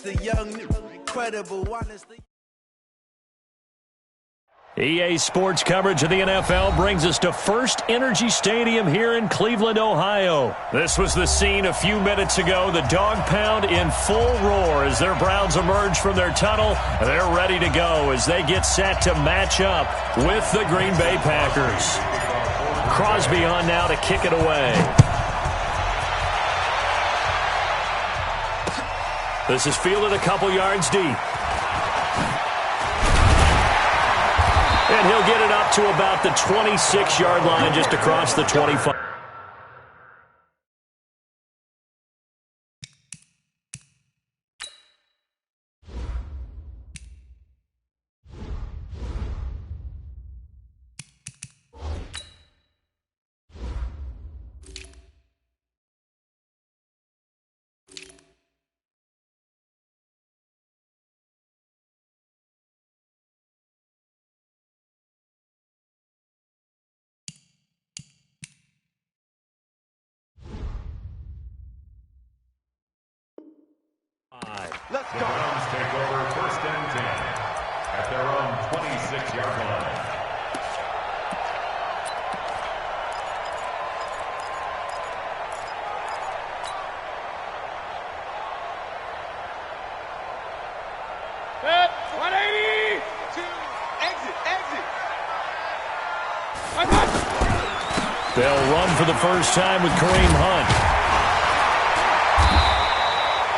the young, incredible, honestly. EA Sports coverage of the NFL brings us to First Energy Stadium here in Cleveland, Ohio. This was the scene a few minutes ago. The dog pound in full roar as their Browns emerge from their tunnel. They're ready to go as they get set to match up with the Green Bay Packers. Crosby on now to kick it away. This is fielded a couple yards deep. And he'll get it up to about the 26-yard line, just across the 25. Let's go. The Browns take over first and 10 at their own 26-yard line. Set, 180, exit. They'll run for the first time with Kareem Hunt.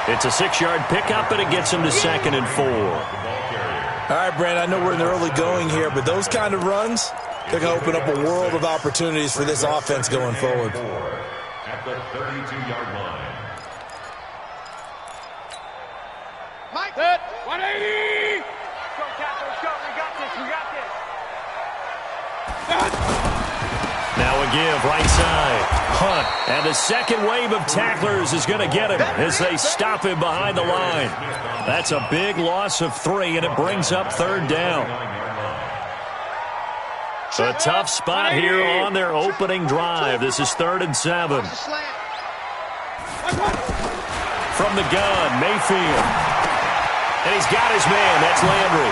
It's a 6-yard pickup, and it gets him to 2nd and 4. All right, Brandon, I know we're in the early going here, but those kind of runs, they're going to open up a world of opportunities for this offense going forward. At the 32-yard line. Mike, set, 180. Go, Captain, go. We got this. Now a give, right side. Hunt, and the second wave of tacklers is going to get him as they stop him behind the line. That's a big loss of 3, and it brings up 3rd down. A tough spot here on their opening drive. This is 3rd and 7. From the gun, Mayfield. And he's got his man. That's Landry.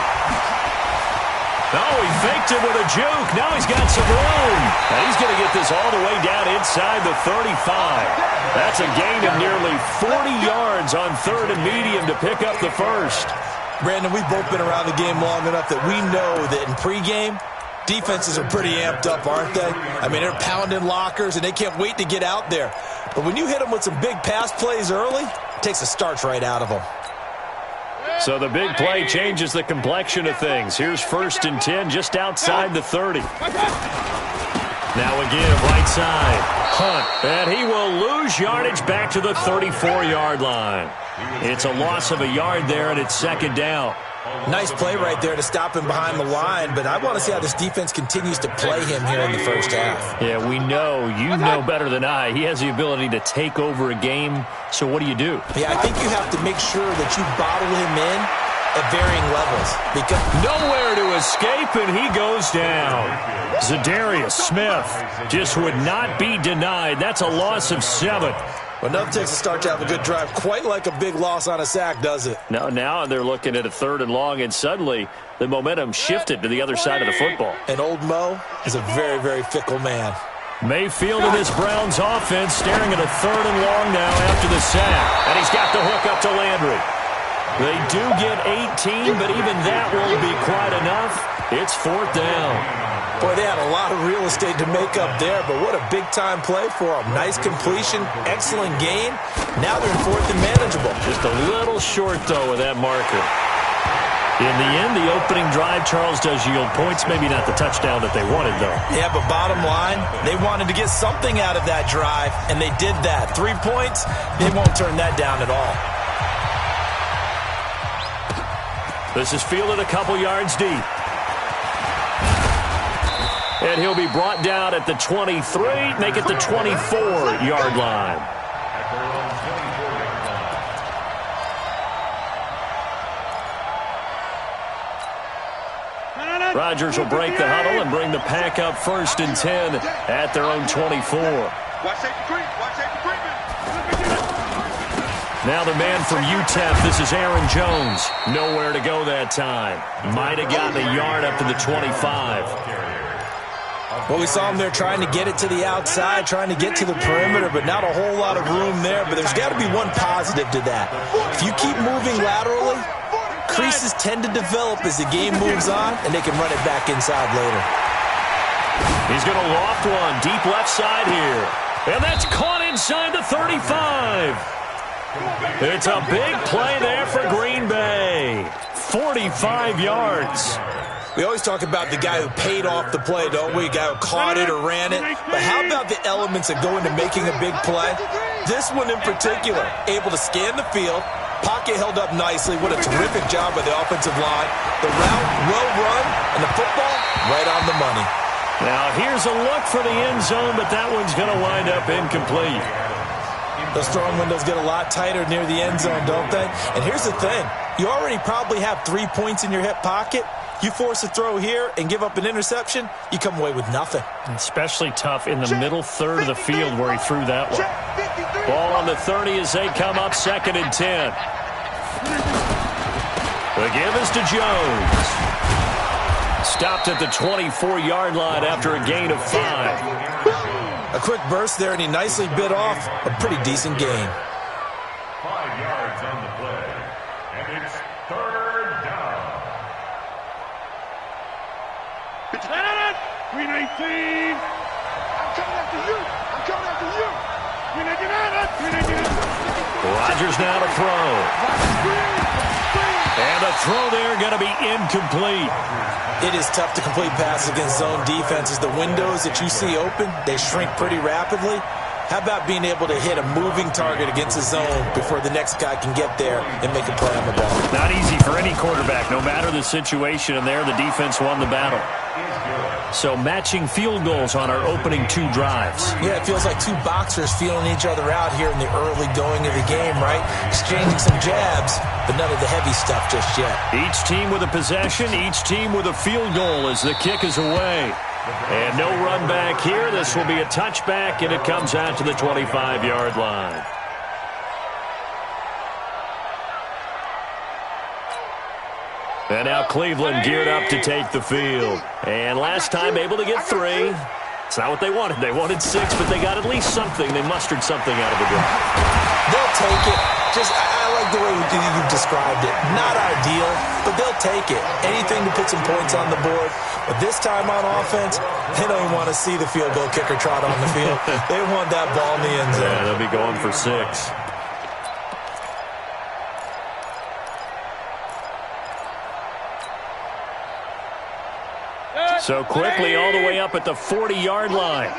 Oh, he faked it with a juke. Now he's got some room. And he's going to get this all the way down inside the 35. That's a gain of nearly 40 yards on 3rd and medium to pick up the first. Brandon, we've both been around the game long enough that we know that in pregame, defenses are pretty amped up, aren't they? I mean, they're pounding lockers, and they can't wait to get out there. But when you hit them with some big pass plays early, it takes a starch right out of them. So the big play changes the complexion of things. Here's 1st and 10 just outside the 30. Now a give, right side. Hunt, and he will lose yardage back to the 34-yard line. It's a loss of a yard there, and it's 2nd down. Nice play right there to stop him behind the line, but I want to see how this defense continues to play him here in the first half. Yeah, we know. You know better than I. He has the ability to take over a game, so what do you do? Yeah, I think you have to make sure that you bottle him in at varying levels. Because nowhere to escape, and he goes down. Zadarius Smith just would not be denied. That's a loss of 7. Well, nothing takes a start to have a good drive quite like a big loss on a sack, does it? No, now they're looking at a 3rd and long, and suddenly the momentum shifted to the other side of the football. And old Mo is a very, very fickle man. Mayfield in this Browns offense staring at a 3rd and long now after the sack. And he's got the hook up to Landry. They do get 18, but even that won't be quite enough. It's 4th down. Boy, they had a lot of real estate to make up there, but what a big-time play for them. Nice completion, excellent gain. Now they're in 4th and manageable. Just a little short, though, with that marker. In the end, the opening drive, Charles, does yield points. Maybe not the touchdown that they wanted, though. Yeah, but bottom line, they wanted to get something out of that drive, and they did that. 3 points, they won't turn that down at all. This is fielded a couple yards deep. And he'll be brought down at the 23, make it the 24-yard line. Rodgers will break the huddle and bring the pack up 1st and 10 at their own 24. Watch safety creep. Watch safety creeping. Now the man from UTEP, this is Aaron Jones. Nowhere to go that time. Might have gotten a yard up to the 25. Well, we saw him there trying to get it to the outside, trying to get to the perimeter, but not a whole lot of room there. But there's got to be one positive to that. If you keep moving laterally, creases tend to develop as the game moves on, and they can run it back inside later. He's going to loft one deep left side here. And that's caught inside the 35. It's a big play there for Green Bay. 45 yards. We always talk about the guy who paid off the play, don't we? A guy who caught it or ran it. But how about the elements that go into making a big play? This one in particular, able to scan the field, pocket held up nicely. What a terrific job by the offensive line. The route well run, and the football right on the money. Now here's a look for the end zone, but that one's going to wind up incomplete. Those throwing windows get a lot tighter near the end zone, don't they? And here's the thing. You already probably have 3 points in your hip pocket. You force a throw here and give up an interception, you come away with nothing. Especially tough in the middle third of the field where he threw that one. Ball on the 30 as they come up 2nd and 10. The give is to Jones. Stopped at the 24-yard line after a gain of 5. A quick burst there, and he nicely bit off a pretty decent gain. 5 yards on the play, and it's 3rd down. 319. I'm coming after you. I'm coming after you. 319. Rodgers now to throw. And the throw there going to be incomplete. It is tough to complete passes against zone defenses. The windows that you see open, they shrink pretty rapidly. How about being able to hit a moving target against a zone before the next guy can get there and make a play on the ball? Not easy for any quarterback, no matter the situation, and there the defense won the battle. So matching field goals on our opening 2 drives. Yeah, it feels like 2 boxers feeling each other out here in the early going of the game, right? Exchanging some jabs, but none of the heavy stuff just yet. Each team with a possession, each team with a field goal as the kick is away. And no run back here. This will be a touchback, and it comes out to the 25-yard line. And now Cleveland geared up to take the field. And last time able to get 3. It's not what they wanted. They wanted 6, but they got at least something. They mustered something out of the drive. They'll take it. I like the way you described it. Not ideal, but they'll take it. Anything to put some points on the board. But this time on offense, they don't even want to see the field goal kicker trot on the field. They want that ball in the end zone. Yeah, they'll be going for 6. So quickly all the way up at the 40-yard line.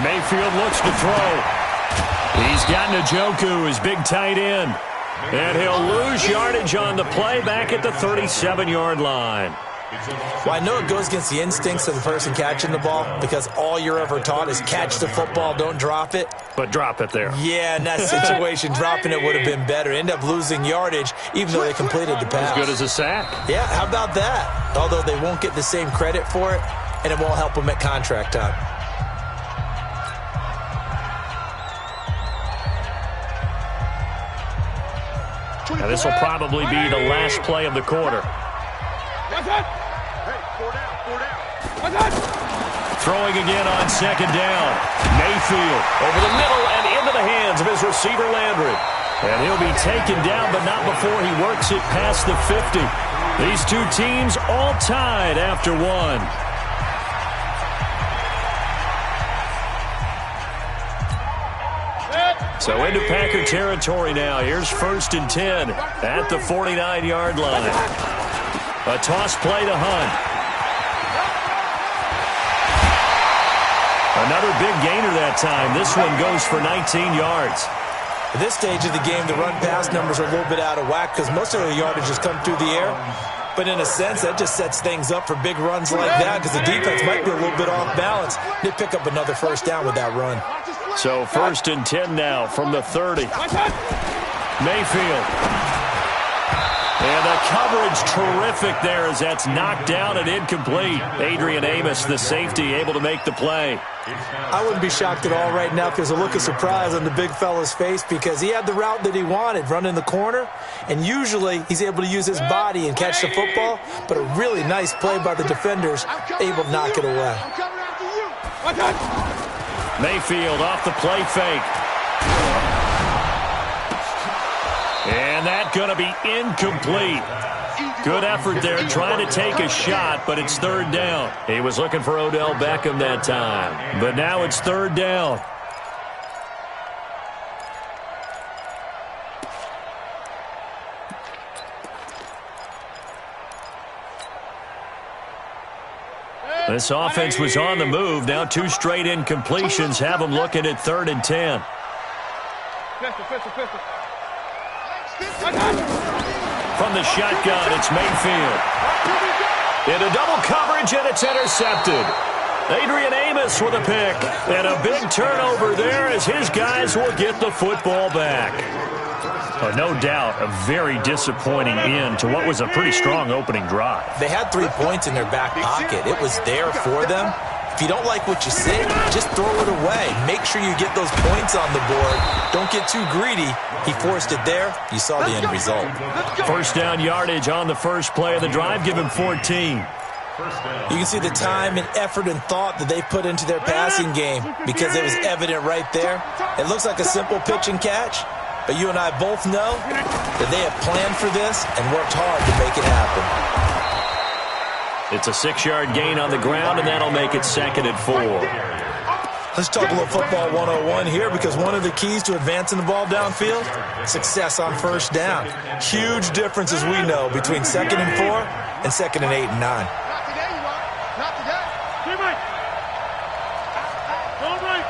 Mayfield looks to throw. He's got Njoku, his big tight end. And he'll lose yardage on the play back at the 37-yard line. Well, I know it goes against the instincts of the person catching the ball because all you're ever taught is catch the football, don't drop it. But drop it there. Yeah, in that situation, dropping it would have been better. End up losing yardage even though they completed the pass. As good as a sack. Yeah, how about that? Although they won't get the same credit for it, and it won't help them at contract time. Now this will probably be the last play of the quarter. Throwing again on 2nd down. Mayfield over the middle and into the hands of his receiver Landry. And he'll be taken down, but not before he works it past the 50. These 2 teams all tied after 1. So into Packer territory now. Here's 1st and 10 at the 49-yard line. A toss play to Hunt. Another big gainer that time. This one goes for 19 yards. At this stage of the game, the run-pass numbers are a little bit out of whack because most of the yardage has come through the air. But in a sense, that just sets things up for big runs like that because the defense might be a little bit off balance. They pick up another 1st down with that run. So 1st and 10 now from the 30. Mayfield. And the coverage terrific there as that's knocked down and incomplete. Adrian Amos, the safety, able to make the play. I wouldn't be shocked at all right now because a look of surprise on the big fella's face because he had the route that he wanted, running the corner, and usually he's able to use his body and catch the football, but a really nice play by the defenders, able to knock it away. Mayfield off the play fake. And that's going to be incomplete. Good effort there trying to take a shot, but it's third down. He was looking for Odell Beckham that time, but now it's third down. This offense was on the move. Now 2 straight incompletions have them looking at 3rd and 10. From the shotgun, it's Mayfield. Into double coverage, and it's intercepted. Adrian Amos with a pick. And a big turnover there as his guys will get the football back. Oh, no doubt, a very disappointing end to what was a pretty strong opening drive. They had 3 points in their back pocket. It was there for them. If you don't like what you see, just throw it away. Make sure you get those points on the board. Don't get too greedy. He forced it there. You saw the end result. First down yardage on the first play of the drive. Give him 14. You can see the time and effort and thought that they put into their passing game because it was evident right there. It looks like a simple pitch and catch, but you and I both know that they have planned for this and worked hard to make it happen. It's a 6-yard gain on the ground, and that'll make it 2nd and 4. Let's talk a little football 101 here because one of the keys to advancing the ball downfield, success on first down. Huge difference, as we know, between 2nd and 4 and 2nd and 8 and 9. Not today, you are. Not today. Teammate. All right.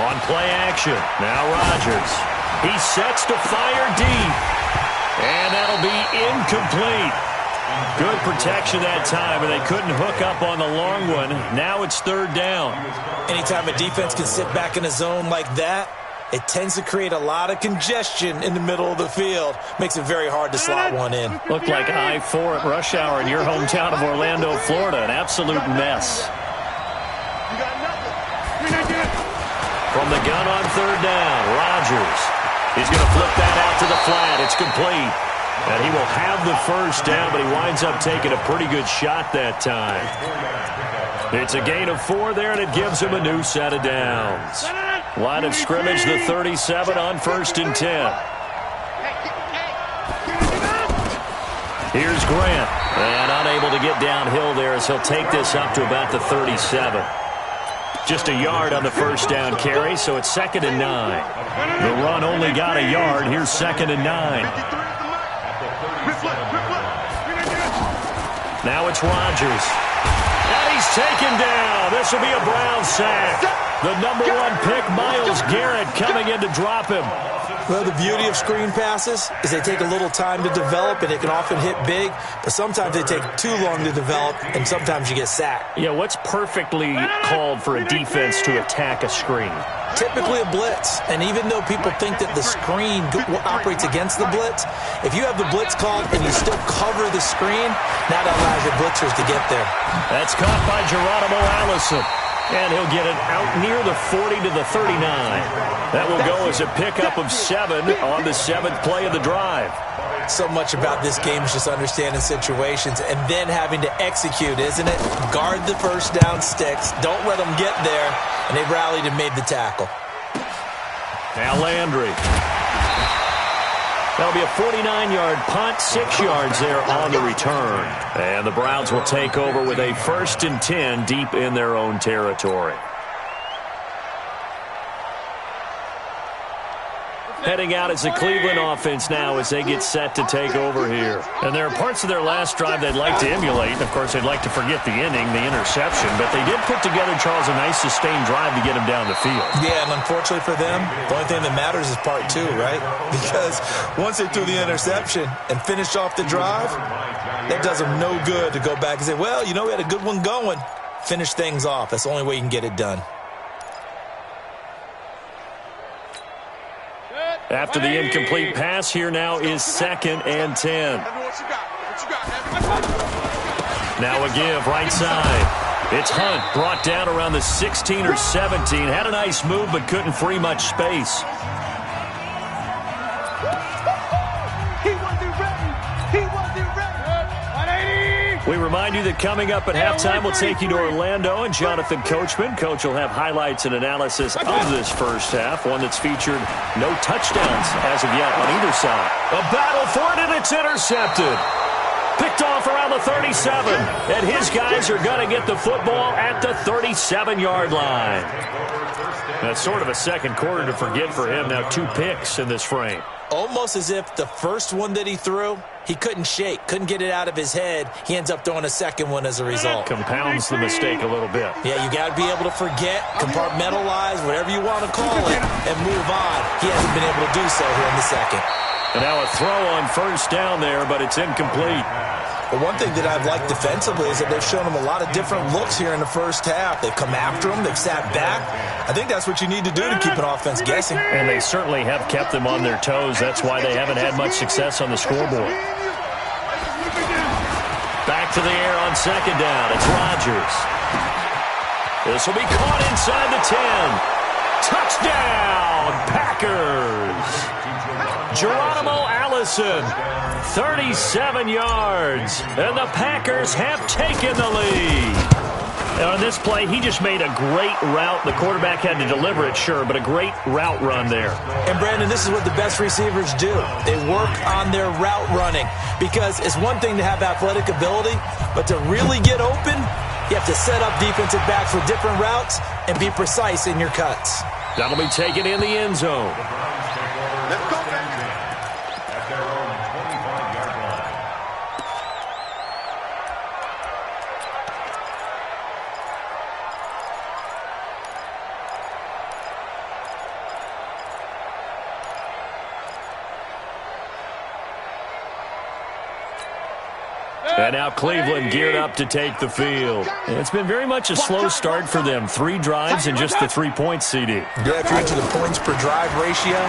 On play action. Now Rodgers. He sets to fire deep. And that'll be incomplete. Good protection that time, and they couldn't hook up on the long one. Now it's 3rd down. Anytime a defense can sit back in a zone like that, it tends to create a lot of congestion in the middle of the field. Makes it very hard to slot one in. Looked like I-4 at rush hour in your hometown of Orlando, Florida. An absolute mess. You got nothing. From the gun on 3rd down, Rodgers. He's going to flip that out to the flat. It's complete. And he will have the first down, but he winds up taking a pretty good shot that time. It's a gain of 4 there, and it gives him a new set of downs. Line of scrimmage, the 37 on 1st and 10. Here's Grant. And unable to get downhill there as he'll take this up to about the 37. Just a yard on the first down carry, so it's 2nd and 9. The run only got a yard. Here's 2nd and 9. Now it's Rodgers. And he's taken down. This will be a Brown sack. The #1 pick, Myles Garrett, coming in to drop him. Well, the beauty of screen passes is they take a little time to develop, and it can often hit big, but sometimes they take too long to develop, and sometimes you get sacked. Yeah, what's perfectly called for a defense to attack a screen? Typically a blitz, and even though people think that the screen operates against the blitz, if you have the blitz called and you still cover the screen, that allows your blitzers to get there. That's caught by Geronimo Allison. And he'll get it out near the 40 to the 39. That will go as a pickup of 7 on the 7th play of the drive. So much about this game is just understanding situations and then having to execute, isn't it? Guard the first down sticks. Don't let them get there. And they rallied and made the tackle. Now Landry. That'll be a 49-yard punt, 6 yards there on the return. And the Browns will take over with a 1st and 10 deep in their own territory. Heading out is the Cleveland offense now as they get set to take over here. And there are parts of their last drive they'd like to emulate. And, of course, they'd like to forget the inning, the interception. But they did put together, Charles, a nice sustained drive to get him down the field. Yeah, and unfortunately for them, the only thing that matters is part 2, right? Because once they threw the interception and finished off the drive, that does them no good to go back and say, well, you know, we had a good one going. Finish things off. That's the only way you can get it done. After the incomplete pass, here now is 2nd and 10. Now a give right side. It's Hunt, brought down around the 16 or 17. Had a nice move, but couldn't free much space. We remind you that coming up at halftime, we'll take you to Orlando and Jonathan Coachman. Coach will have highlights and analysis of this first half, one that's featured no touchdowns as of yet on either side. A battle for it, and it's intercepted. Picked off around the 37, and his guys are going to get the football at the 37-yard line. That's sort of a second quarter to forget for him. Now 2 picks in this frame. Almost as if the first one that he threw, he couldn't shake, couldn't get it out of his head. He ends up throwing a second one as a result. Compounds the mistake a little bit. Yeah, you got to be able to forget, compartmentalize, whatever you want to call it, and move on. He hasn't been able to do so here in the second. And now a throw on first down there, but it's incomplete. But one thing that I've liked defensively is that they've shown him a lot of different looks here in the first half. They've come after him. They've sat back. I think that's what you need to do to keep an offense guessing. And they certainly have kept them on their toes. That's why they haven't had much success on the scoreboard. Back to the air on second down. It's Rodgers. This will be caught inside the 10. Touchdown, Packers. Geronimo Allison, 37 yards, and the Packers have taken the lead. Now on this play, he just made a great route. The quarterback had to deliver it, sure, but a great route run there. And, Brandon, this is what the best receivers do. They work on their route running because it's one thing to have athletic ability, but to really get open, you have to set up defensive backs with different routes and be precise in your cuts. That'll be taken in the end zone. Let's go, man. At their own 25-yard line. And now Cleveland geared up to take the field. It's been very much a slow start for them. 3 drives and just the 3 points, CD. Yeah, if you're into the points per drive ratio,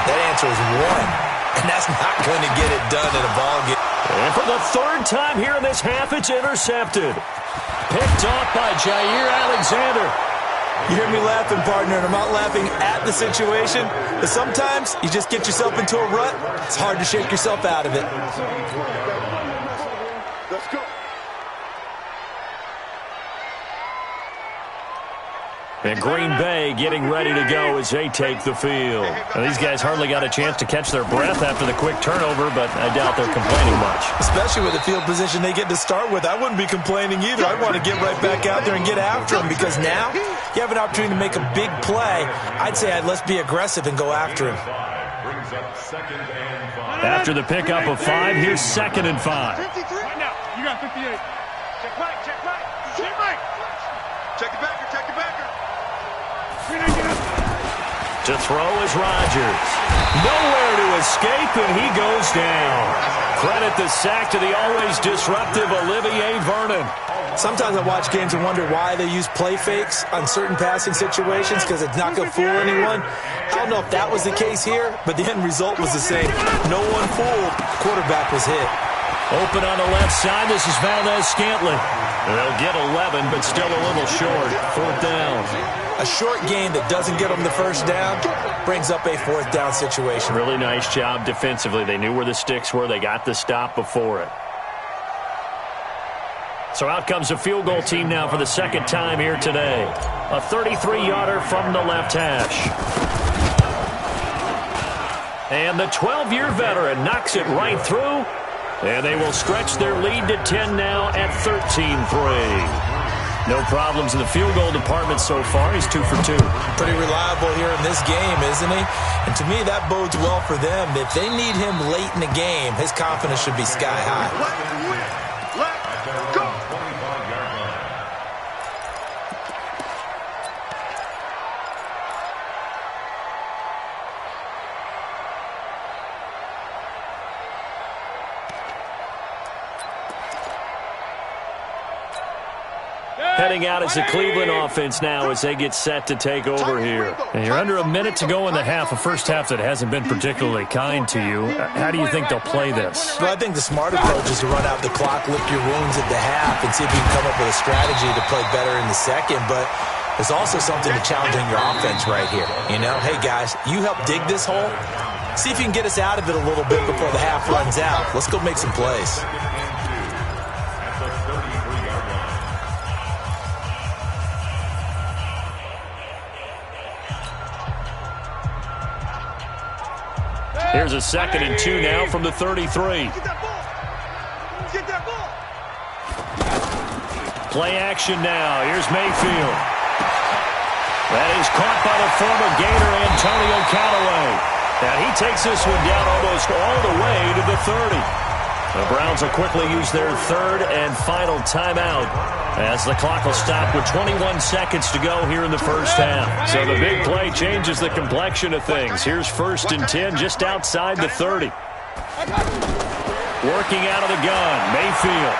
that answer is 1. And that's not going to get it done in a ball game. And for the 3rd time here in this half, it's intercepted. Picked off by Jair Alexander. You hear me laughing, partner, and I'm not laughing at the situation, but sometimes you just get yourself into a rut. It's hard to shake yourself out of it. Let's go. And Green Bay getting ready to go as they take the field. Now, these guys hardly got a chance to catch their breath after the quick turnover, but I doubt they're complaining much. Especially with the field position they get to start with. I wouldn't be complaining either. I'd want to get right back out there and get after them because now you have an opportunity to make a big play. I'd say let's be aggressive and go after him. Brings up 2nd and 5. After the pickup of 5, here's 2nd and 5. 53. Right now. You got 58. Check Mike. Check Mike. Check Mike. Check the backer. Check the backer. To throw is Rodgers. Nowhere to escape, and he goes down. Credit the sack to the always disruptive Olivier Vernon. Sometimes I watch games and wonder why they use play fakes on certain passing situations because it's not going to fool anyone. I don't know if that was the case here, but the end result was the same. No one fooled. The quarterback was hit. Open on the left side. This is Valdez-Scantling. They'll get 11, but still a little short. 4th down. A short gain that doesn't get them the first down brings up a 4th down situation. Really nice job defensively. They knew where the sticks were. They got the stop before it. So out comes a field goal team now for the 2nd time here today. A 33-yarder from the left hash. And the 12-year veteran knocks it right through. And they will stretch their lead to 10 now at 13-3. No problems in the field goal department so far. He's 2 for 2. Pretty reliable here in this game, isn't he? And to me, that bodes well for them. If they need him late in the game, his confidence should be sky high. Let's go. 25-yard line. heading out as the Cleveland offense now as they get set to take over here. And you're under a minute to go in the half, a first half that hasn't been particularly kind to you. How do you think they'll play this? Well, I think the smart approach is to run out the clock, lick your wounds at the half, and see if you can come up with a strategy to play better in the second. But there's also something to challenging your offense right here. You know, hey, guys, you help dig this hole. See if you can get us out of it a little bit before the half runs out. Let's go make some plays. Here's a 2nd and 2 now from the 33. Play action now. Here's Mayfield. That is caught by the former Gator, Antonio Callaway. And he takes this one down almost all the way to the 30. The Browns will quickly use their 3rd and final timeout as the clock will stop with 21 seconds to go here in the first half. So the big play changes the complexion of things. Here's 1st and 10 just outside the 30. Working out of the gun, Mayfield.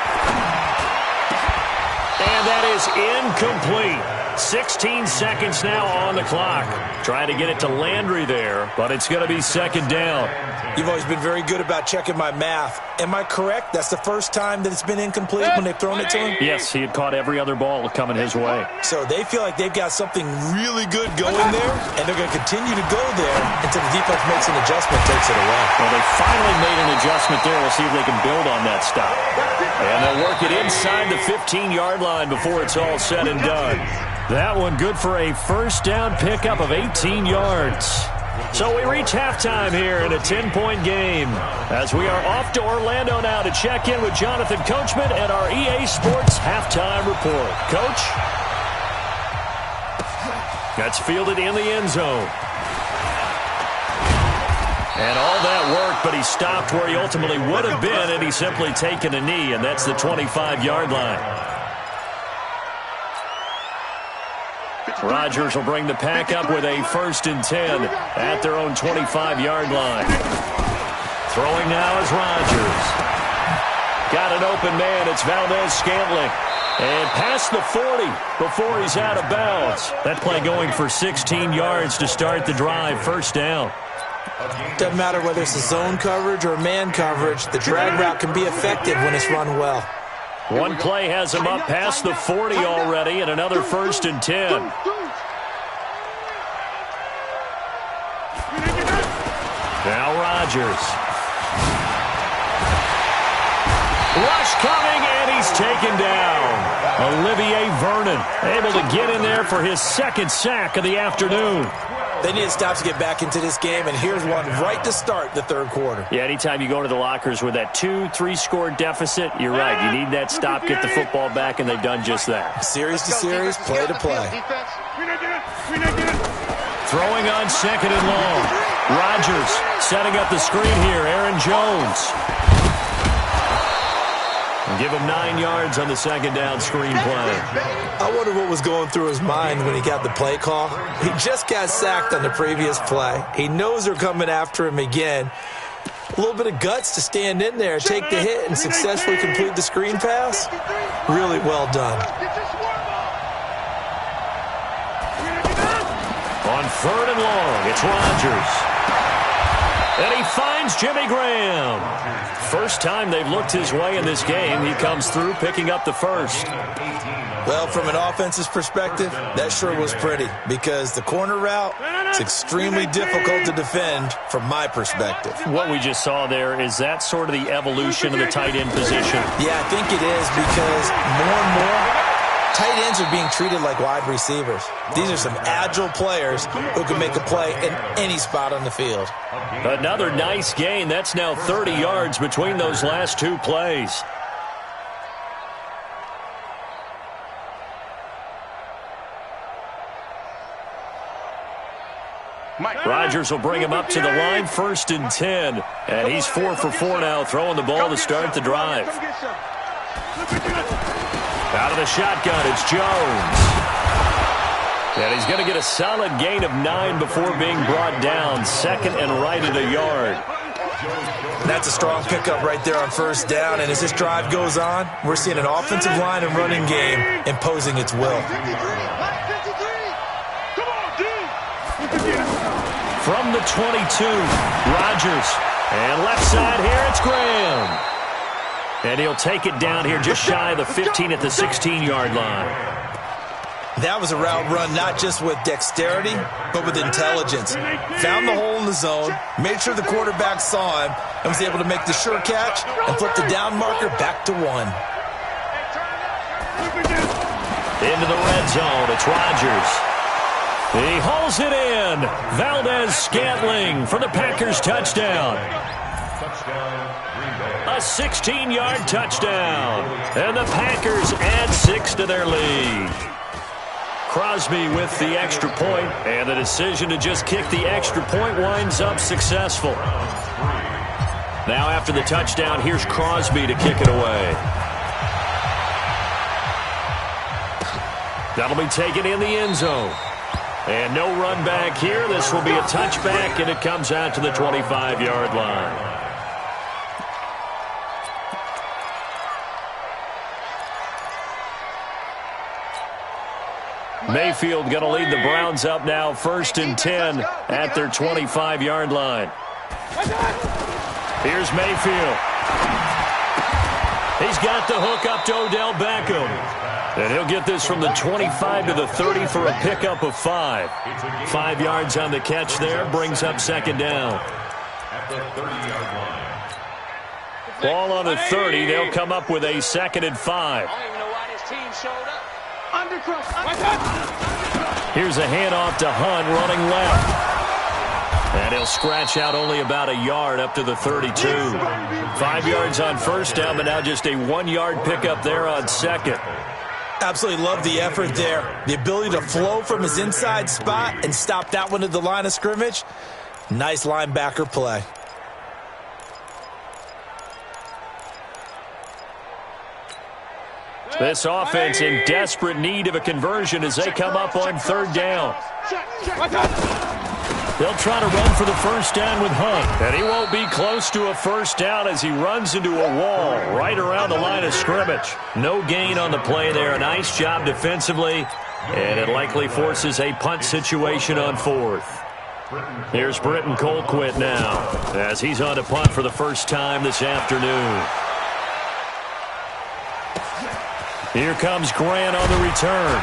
And that is incomplete. 16 seconds now on the clock. Trying to get it to Landry there, but it's going to be 2nd down. You've always been very good about checking my math. Am I correct? That's the first time that it's been incomplete when they've thrown it to him? Yes, he had caught every other ball coming his way. So they feel like they've got something really good going there, and they're going to continue to go there until the defense makes an adjustment, takes it away. Well, they finally made an adjustment there. We'll see if they can build on that stop. And they'll work it inside the 15-yard line before it's all said and done. That one good for a first down pickup of 18 yards. So we reach halftime here in a 10-point game as we are off to Orlando now to check in with Jonathan Coachman and our EA Sports halftime report. Coach? That's fielded in the end zone. And all that work, but he stopped where he ultimately would have been had he simply taken a knee, and that's the 25-yard line. Rodgers will bring the pack up with a 1st and 10 at their own 25-yard line. Throwing now is Rodgers. Got an open man. It's Valdez-Scantling. And past the 40 before he's out of bounds. That play going for 16 yards to start the drive. 1st down. Doesn't matter whether it's a zone coverage or man coverage. The drag route can be effective when it's run well. One play has him up past the 40 already, and another 1st and 10. Now Rodgers. Rush coming, and he's taken down. Olivier Vernon able to get in there for his 2nd sack of the afternoon. They need to stop to get back into this game, and here's one right to start the 3rd quarter. Yeah, anytime you go to the lockers with that 2-3 score deficit, you're right. You need that stop, get the football back, and they've done just that. Series to series, play to play. Throwing on 2nd and long. Rodgers setting up the screen here. Aaron Jones. And give him 9 yards on the 2nd down screen play. I wonder what was going through his mind when he got the play call. He just got sacked on the previous play. He knows they're coming after him again. A little bit of guts to stand in there, take the hit, and successfully complete the screen pass. Really well done. On 3rd and long, it's Rodgers. And he finds Jimmy Graham. First time they've looked his way in this game. He comes through picking up the 1st. Well, from an offense's perspective, that sure was pretty because the corner route is extremely difficult to defend from my perspective. What we just saw there, is that sort of the evolution of the tight end position? Yeah, I think it is because more and more tight ends are being treated like wide receivers. These are some agile players who can make a play in any spot on the field. Another nice gain. That's now 30 yards between those last 2 plays. Rodgers will bring him up to the line, 1st and 10. And he's 4 for 4 now, throwing the ball to start the drive. Out of the shotgun, it's Jones. And he's going to get a solid gain of 9 before being brought down. 2nd and right at a yard. And that's a strong pickup right there on first down. And as this drive goes on, we're seeing an offensive line and running game imposing its will. From the 22, Rodgers. And left side here, it's Graham. And he'll take it down here just shy of the 15 at the 16-yard line. That was a route run not just with dexterity, but with intelligence. Found the hole in the zone, made sure the quarterback saw him, and was able to make the sure catch and flip the down marker back to 1. Into the red zone, it's Rodgers. He hauls it in. Valdez-Scantling for the Packers touchdown. A 16-yard touchdown. And the Packers add 6 to their lead. Crosby with the extra point, and the decision to just kick the extra point winds up successful. Now after the touchdown, here's Crosby to kick it away. That'll be taken in the end zone. And no run back here. This will be a touchback, and it comes out to the 25-yard line. Mayfield going to lead the Browns up now, 1st and 10 at their 25-yard line. Here's Mayfield. He's got the hook up to Odell Beckham. And he'll get this from the 25 to the 30 for a pickup of 5. 5 yards on the catch there, brings up 2nd down. Ball on the 30, they'll come up with a 2nd and 5. Here's a handoff to Hunt running left. And he'll scratch out only about a yard up to the 32. 5 yards on first down, but now just a 1-yard pickup there on 2nd. Absolutely love the effort there. The ability to flow from his inside spot and stop that one at the line of scrimmage. Nice linebacker play. This offense in desperate need of a conversion as they come up on 3rd down. They'll try to run for the first down with Hunt. And he won't be close to a first down as he runs into a wall right around the line of scrimmage. No gain on the play there. A nice job defensively. And it likely forces a punt situation on 4th. Here's Britton Colquitt now as he's on to punt for the first time this afternoon. Here comes Grant on the return.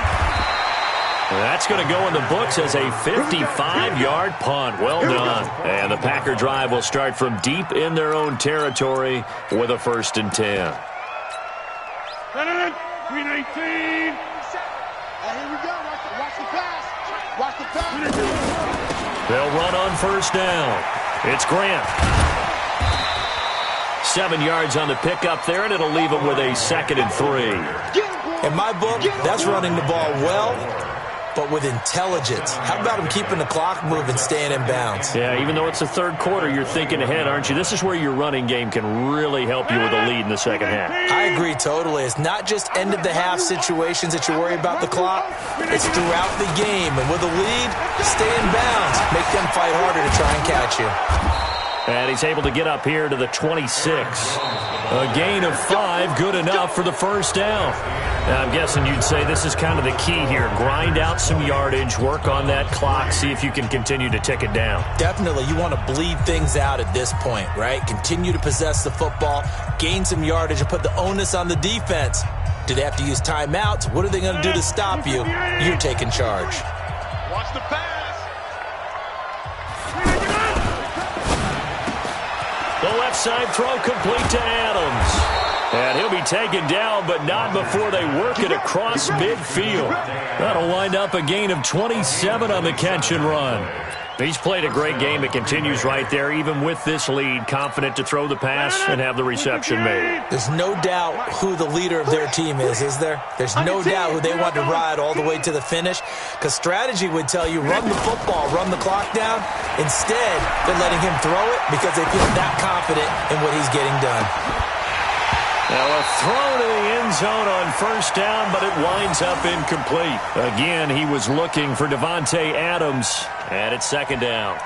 That's going to go in the books as a 55-yard punt. Well done. And the Packer drive will start from deep in their own territory with a 1st and 10. 319. Here we go. Watch the pass. Watch the pass. They'll run on first down. It's Grant. 7 yards on the pickup there, and it'll leave him with a 2nd and 3. In my book, that's running the ball well, but with intelligence. How about him keeping the clock moving, staying in bounds? Yeah, even though it's the 3rd quarter, you're thinking ahead, aren't you? This is where your running game can really help you with a lead in the 2nd half. I agree totally. It's not just end-of-the-half situations that you worry about the clock. It's throughout the game. And with a lead, stay in bounds. Make them fight harder to try and catch you. And he's able to get up here to the 26. A gain of 5, good enough for the first down. Now, I'm guessing you'd say this is kind of the key here. Grind out some yardage, work on that clock, see if you can continue to tick it down. Definitely. You want to bleed things out at this point, right? Continue to possess the football, gain some yardage, and put the onus on the defense. Do they have to use timeouts? What are they going to do to stop you? You're taking charge. Watch the pass. The left side throw complete to Adams. And he'll be taken down, but not before they work it across midfield. That'll wind up a gain of 27 on the catch and run. He's played a great game. It continues right there, even with this lead, confident to throw the pass and have the reception made. There's no doubt who the leader of their team is there? There's no doubt who they want to ride all the way to the finish, because strategy would tell you run the football, run the clock down. Instead, they're letting him throw it because they feel that confident in what he's getting done. Now a throw to the end zone on first down, but it winds up incomplete. Again, he was looking for Davante Adams, and it's 2nd down.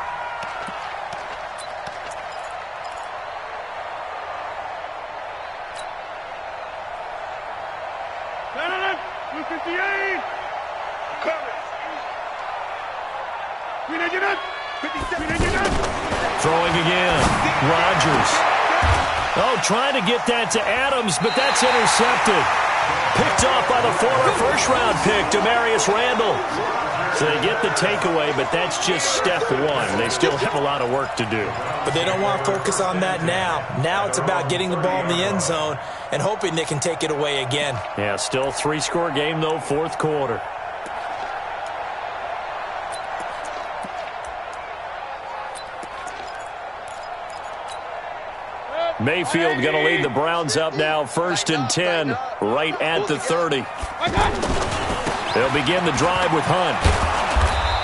Throwing again. Rodgers. Oh, trying to get that to Adams, but that's intercepted. Picked off by the former first-round pick, Demarius Randall. So they get the takeaway, but that's just step one. They still have a lot of work to do. But they don't want to focus on that now. Now it's about getting the ball in the end zone and hoping they can take it away again. Yeah, still 3-score game, though, fourth quarter. Mayfield going to lead the Browns up now, 1st and 10, right at the 30. They'll begin the drive with Hunt.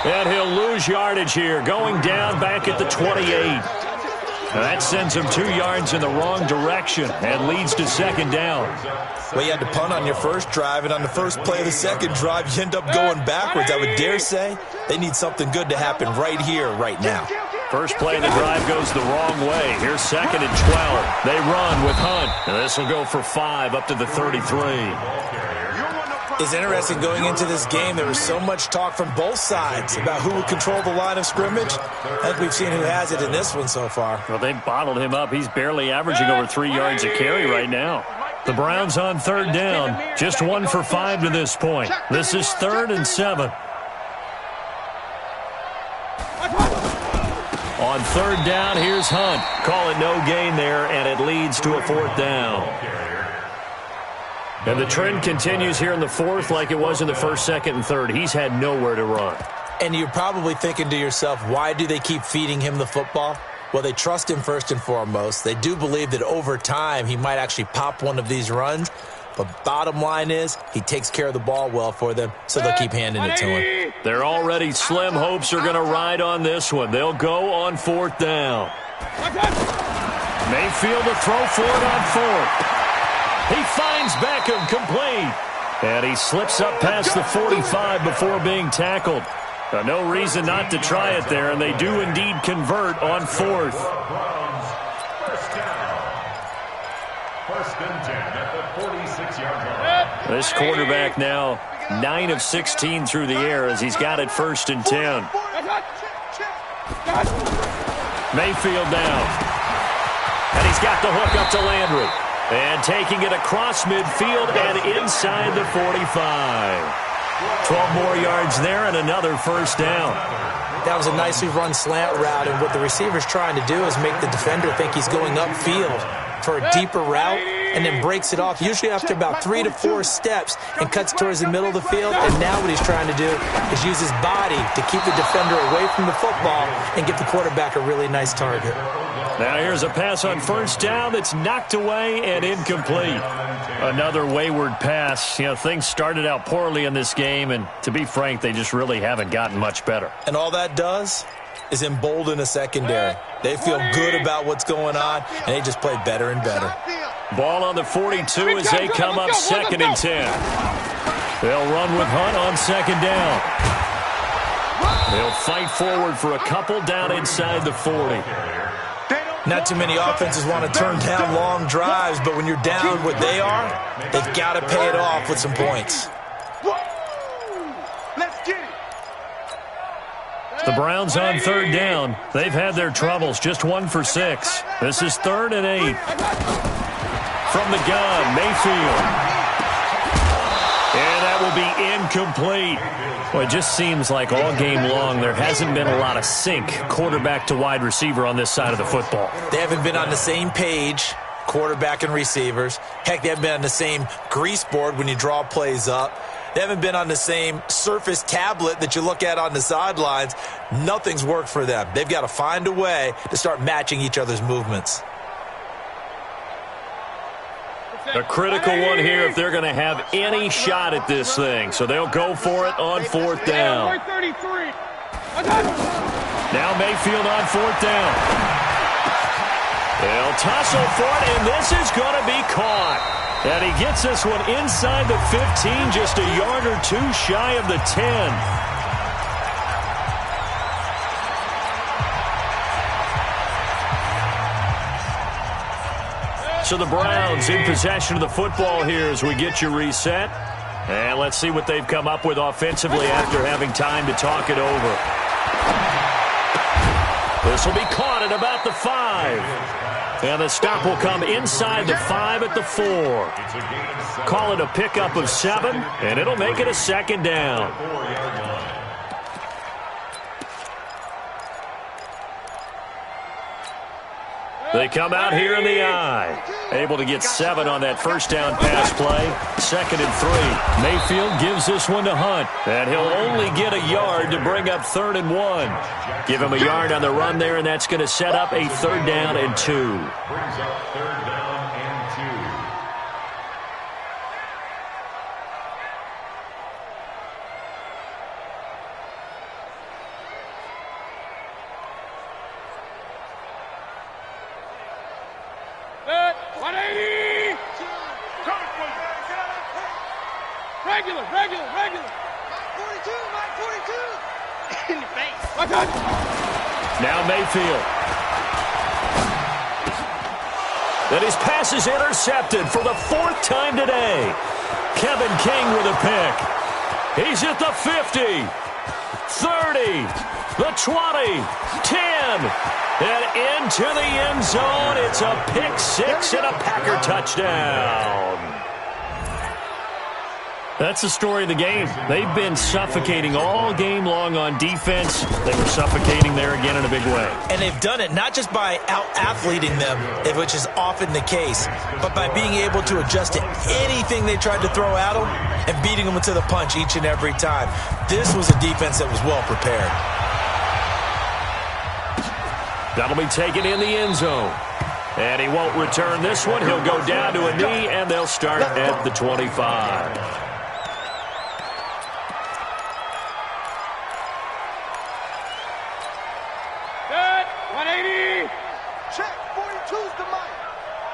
And he'll lose yardage here, going down back at the 28. Now that sends him 2 yards in the wrong direction and leads to 2nd down. Well, you had to punt on your first drive, and on the first play of the second drive, you end up going backwards. I would dare say they need something good to happen right here, right now. First play of the drive goes the wrong way. Here's 2nd and 12. They run with Hunt. And this will go for 5 up to the 33. It's interesting going into this game. There was so much talk from both sides about who would control the line of scrimmage. I think we've seen who has it in this one so far. Well, they bottled him up. He's barely averaging over 3 yards a carry right now. The Browns on 3rd down. Just 1 for 5 to this point. This is 3rd and 7. On 3rd down, here's Hunt. Call it no gain there, and it leads to a 4th down. And the trend continues here in the 4th like it was in the 1st, 2nd, and 3rd. He's had nowhere to run. And you're probably thinking to yourself, why do they keep feeding him the football? Well, they trust him first and foremost. They do believe that over time he might actually pop one of these runs. But bottom line is, he takes care of the ball well for them, so they'll keep handing it to him. Their already slim hopes are going to ride on this one. They'll go on 4th down. Mayfield to throw for it on 4th. He finds Beckham complete. And he slips up past the 45 before being tackled. No reason not to try it there, and they do indeed convert on 4th. First and 10 at the 46-yard line. This quarterback now 9 of 16 through the air as he's got it 1st and 10. Mayfield down. And he's got the hook up to Landry. And taking it across midfield and inside the 45. 12 more yards there and another 1st down. That was a nicely run slant route, and what the receiver's trying to do is make the defender think he's going upfield for a deeper route and then breaks it off, usually after about 3 to 4 steps, and cuts towards the middle of the field. And now what he's trying to do is use his body to keep the defender away from the football and give the quarterback a really nice target. Now here's a pass on 1st down that's knocked away and incomplete. Another wayward pass. You know, things started out poorly in this game, and to be frank, they just really haven't gotten much better. And all that does is embolden a secondary. They feel good about what's going on, and they just play better and better. Ball on the 42 as they come up 2nd and 10. They'll run with Hunt on 2nd down. They'll fight forward for a couple down inside the 40. Not too many offenses want to turn down long drives, but when you're down what they are, they've got to pay it off with some points. The Browns on 3rd down. They've had their troubles, just 1 for 6. This is 3rd and 8. From the gun, Mayfield. And that will be incomplete. Well, it just seems like all game long there hasn't been a lot of sync quarterback to wide receiver on this side of the football. They haven't been on the same page, quarterback and receivers. Heck, they haven't been on the same grease board when you draw plays up. They haven't been on the same Surface tablet that you look at on the sidelines. Nothing's worked for them. They've got to find a way to start matching each other's movements. A critical one here if they're going to have any shot at this thing. So they'll go for it on 4th down. Now Mayfield on 4th down. They'll tussle for it, and this is going to be caught. And he gets this one inside the 15, just a yard or 2 shy of the 10. So the Browns in possession of the football here as we get you reset. And let's see what they've come up with offensively after having time to talk it over. This will be caught at about the 5. And the stop will come inside the 5 at the 4. Call it a pickup of 7, and it'll make it a second down. They come out here in the I. Able to get 7 on that first down pass play. 2nd and 3. Mayfield gives this one to Hunt. And he'll only get a yard to bring up 3rd and 1. Give him a yard on the run there, and that's going to set up a 3rd down and 2. Brings up 3rd down and 2. Regular. Mike 42. In your face. Now Mayfield. And his pass is intercepted for the 4th time today. Kevin King with a pick. He's at the 50, 30, the 20, 10, and into the end zone. It's a pick 6 and a Packer touchdown. That's the story of the game. They've been suffocating all game long on defense. They were suffocating there again in a big way. And they've done it not just by out-athleting them, which is often the case, but by being able to adjust to anything they tried to throw at them and beating them to the punch each and every time. This was a defense that was well prepared. That'll be taken in the end zone. And he won't return this one. He'll go down to a knee, and they'll start at the 25. Check. 42's the Mike.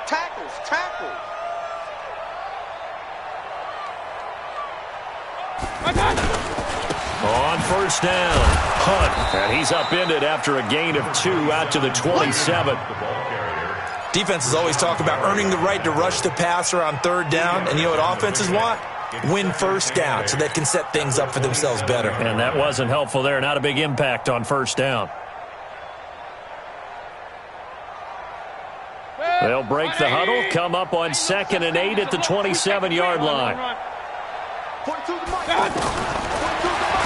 Tackles. On first down, Hunt. And he's upended after a gain of 2 out to the 27. Defenses always talk about earning the right to rush the passer on 3rd down. And you know what offenses want? Win first down so they can set things up for themselves better. And that wasn't helpful there. Not a big impact on first down. They'll break the huddle, come up on 2nd and 8 at the 27-yard line.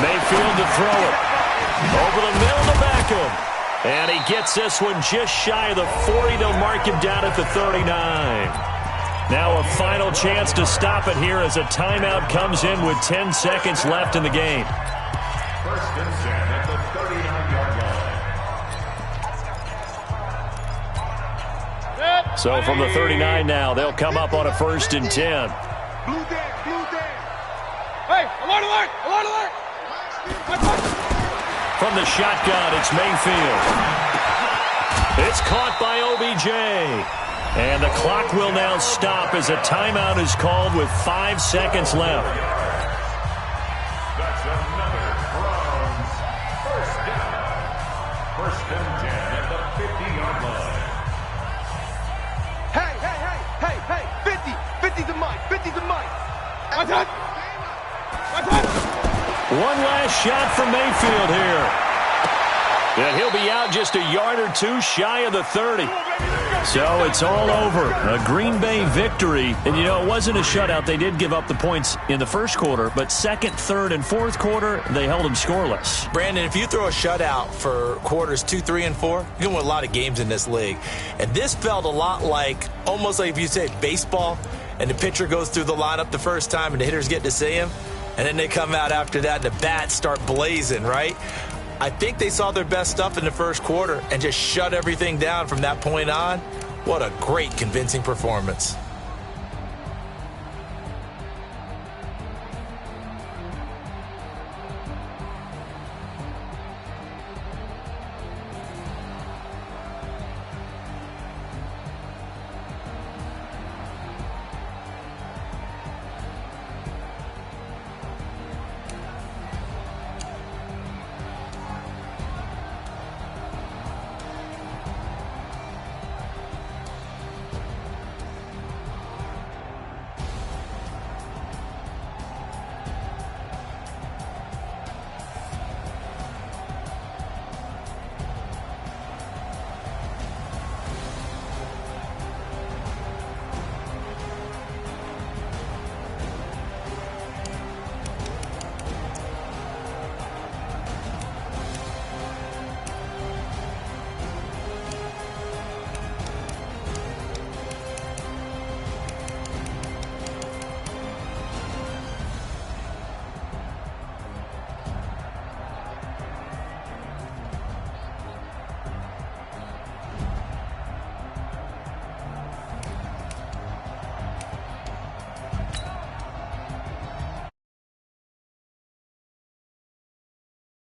Mayfield to throw it. Over the middle to Beckham. And he gets this one just shy of the 40. They'll mark him down at the 39. Now a final chance to stop it here as a timeout comes in with 10 seconds left in the game. 1st and 10 at the 39-yard line. So from the 39 now, they'll come up on a 1st and 10. Blue down. Hey, alert. From the shotgun, it's Mayfield. It's caught by OBJ. And the clock will now stop as a timeout is called with 5 seconds left. That's another Browns 1st down. 1st and 10 at the 50-yard line. Hey. 50's the Mike. One last shot from Mayfield here. And he'll be out just a yard or 2 shy of the 30. So it's all over. A Green Bay victory. And, you know, it wasn't a shutout. They did give up the points in the first quarter. But 2nd, 3rd, and 4th quarter, they held them scoreless. Brandon, if you throw a shutout for quarters 2, 3, and 4, you're going to win a lot of games in this league. And this felt a lot like, almost like if you said baseball, and the pitcher goes through the lineup the first time and the hitters get to see him. And then they come out after that and the bats start blazing, right? I think they saw their best stuff in the first quarter and just shut everything down from that point on. What a great, convincing performance.